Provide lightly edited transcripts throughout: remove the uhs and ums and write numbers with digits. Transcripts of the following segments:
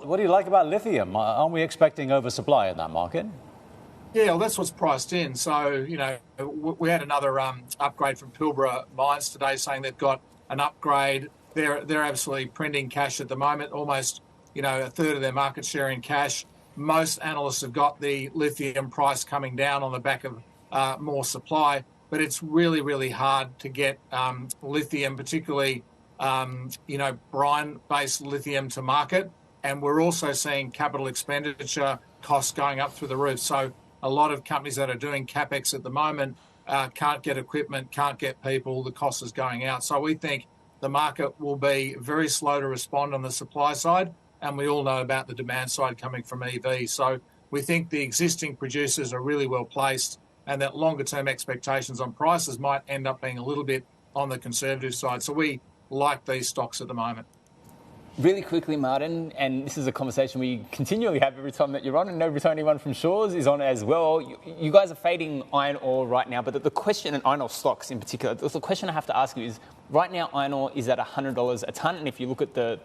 what do you like about lithium? Aren't we expecting oversupply in that market? Yeah, well, that's what's priced in. So, we had another upgrade from Pilbara Mines today saying they've got an upgrade. They're absolutely printing cash at the moment, almost, a third of their market share in cash. Most analysts have got the lithium price coming down on the back of more supply, but it's really, really hard to get lithium, particularly, brine-based lithium to market. And we're also seeing capital expenditure costs going up through the roof. So a lot of companies that are doing CapEx at the moment can't get equipment, can't get people, the cost is going out. So we think the market will be very slow to respond on the supply side, and we all know about the demand side coming from EV. So we think the existing producers are really well placed, and that longer term expectations on prices might end up being a little bit on the conservative side. So we like these stocks at the moment. Really quickly, Martin, and this is a conversation we continually have every time that you're on, and every time anyone from Shores is on as well. You guys are fading iron ore right now, but the question, and iron ore stocks in particular, the question I have to ask you is, right now iron ore is at $100 a tonne, and if you look at the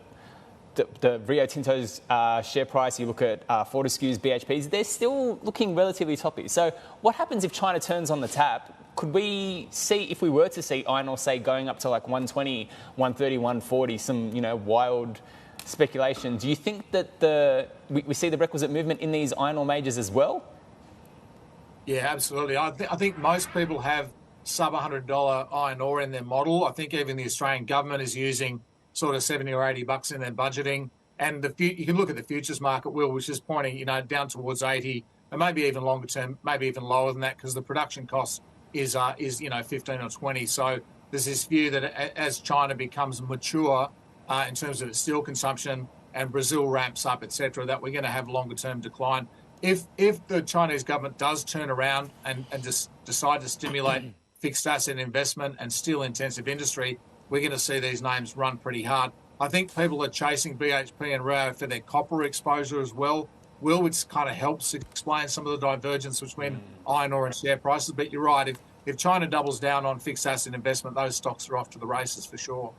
Rio Tinto's share price, you look at Fortescue's, BHP's, they're still looking relatively toppy. So what happens if China turns on the tap? Could we see, if we were to see iron ore, say, going up to like 120, 130, 140, some, wild speculation, do you think that we see the requisite movement in these iron ore majors as well? Yeah, absolutely. I think most people have sub $100 iron ore in their model. I think even the Australian government is using sort of 70 or 80 bucks in their budgeting. And you can look at the futures market, Will, which is pointing, down towards 80, and maybe even longer term, maybe even lower than that, because the production cost is 15 or 20. So there's this view that as China becomes mature in terms of its steel consumption and Brazil ramps up, etc., that we're going to have longer term decline. If the Chinese government does turn around and just decide to stimulate fixed asset investment and steel intensive industry, we're going to see these names run pretty hard. I think people are chasing BHP and Rio for their copper exposure as well, which kind of helps explain some of the divergence between iron ore and share prices. But you're right, if China doubles down on fixed asset investment, those stocks are off to the races for sure.